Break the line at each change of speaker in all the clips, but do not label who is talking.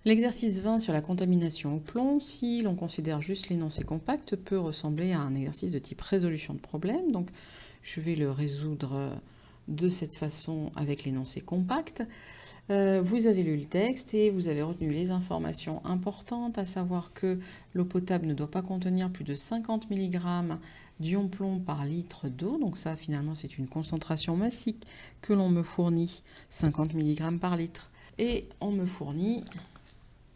L'exercice 20 sur la contamination au plomb, si l'on considère juste l'énoncé compact, peut ressembler à un exercice de type résolution de problème. Donc, je vais le résoudre de cette façon avec l'énoncé compact. Vous avez lu le texte et vous avez retenu les informations importantes, à savoir que l'eau potable ne doit pas contenir plus de 50 mg d'ion plomb par litre d'eau. Donc ça, finalement, c'est une concentration massique que l'on me fournit, 50 mg par litre. Et on me fournit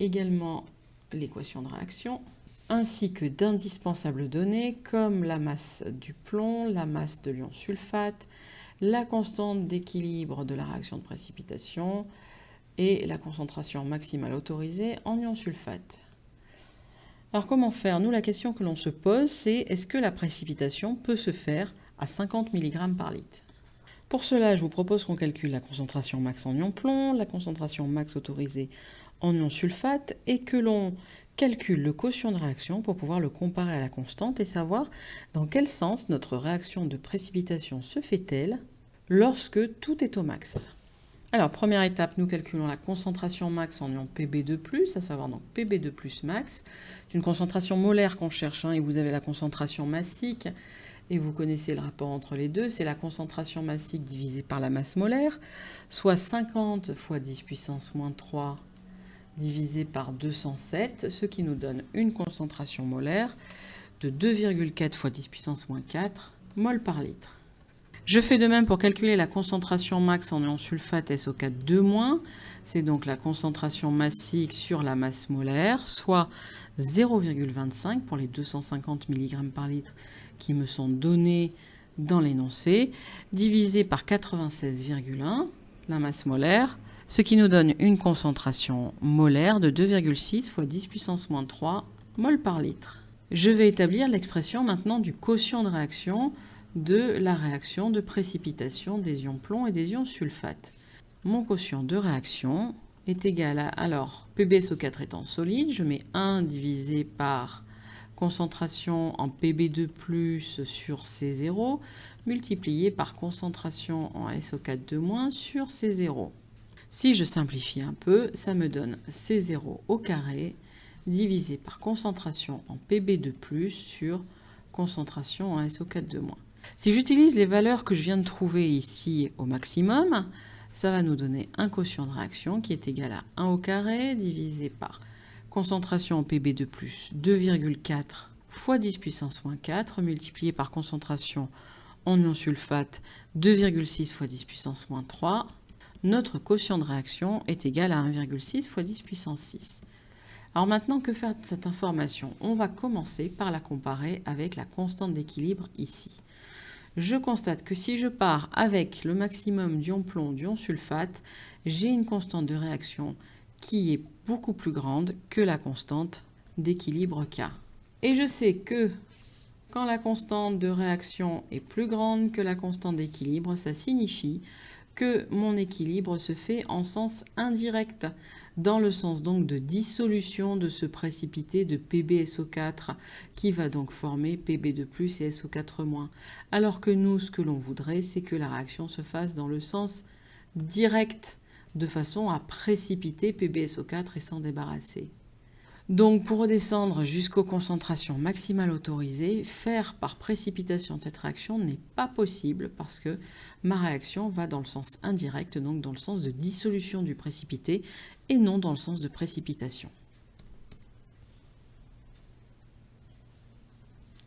également l'équation de réaction, ainsi que d'indispensables données comme la masse du plomb, la masse de l'ion sulfate, la constante d'équilibre de la réaction de précipitation et la concentration maximale autorisée en ion sulfate. Alors comment faire? Nous, la question que l'on se pose, c'est est-ce que la précipitation peut se faire à 50 mg par litre? Pour cela, je vous propose qu'on calcule la concentration max en ion plomb, la concentration max autorisée en ion sulfate et que l'on calcule le quotient de réaction pour pouvoir le comparer à la constante et savoir dans quel sens notre réaction de précipitation se fait-elle lorsque tout est au max. Alors, première étape, nous calculons la concentration max en ion Pb2+, à savoir donc Pb2+ max. C'est une concentration molaire qu'on cherche, et vous avez la concentration massique, et vous connaissez le rapport entre les deux, c'est la concentration massique divisée par la masse molaire, soit 50 fois 10 puissance moins 3 divisé par 207, ce qui nous donne une concentration molaire de 2,4 fois 10 puissance moins 4 mol par litre. Je fais de même pour calculer la concentration max en ion sulfate SO4-2-. C'est donc la concentration massique sur la masse molaire, soit 0,25 pour les 250 mg par litre qui me sont donnés dans l'énoncé, divisé par 96,1, la masse molaire, ce qui nous donne une concentration molaire de 2,6 fois 10 puissance moins 3 mol par litre. Je vais établir l'expression maintenant du quotient de réaction de la réaction de précipitation des ions plomb et des ions sulfate. Mon quotient de réaction est égal à, alors, PbSO4 étant solide, je mets 1 divisé par concentration en Pb2+, sur C0, multiplié par concentration en SO4 2- sur C0. Si je simplifie un peu, ça me donne C0 au carré divisé par concentration en Pb2+, sur concentration en SO4 2-. Si j'utilise les valeurs que je viens de trouver ici au maximum, ça va nous donner un quotient de réaction qui est égal à 1 au carré divisé par concentration en Pb2+, 2,4 fois 10 puissance moins 4, multiplié par concentration en ion sulfate, 2,6 fois 10 puissance moins 3. Notre quotient de réaction est égal à 1,6 fois 10 puissance 6. Alors maintenant, que faire de cette information? On va commencer par la comparer avec la constante d'équilibre ici. Je constate que si je pars avec le maximum d'ion plomb, d'ion sulfate, j'ai une constante de réaction qui est beaucoup plus grande que la constante d'équilibre K. Et je sais que quand la constante de réaction est plus grande que la constante d'équilibre, ça signifie que mon équilibre se fait en sens indirect, dans le sens donc de dissolution de ce précipité de PbSO4 qui va donc former Pb2+ et SO4-. Alors que nous, ce que l'on voudrait, c'est que la réaction se fasse dans le sens direct, de façon à précipiter PbSO4 et s'en débarrasser. Donc pour redescendre jusqu'aux concentrations maximales autorisées, faire par précipitation de cette réaction n'est pas possible parce que ma réaction va dans le sens indirect, donc dans le sens de dissolution du précipité et non dans le sens de précipitation.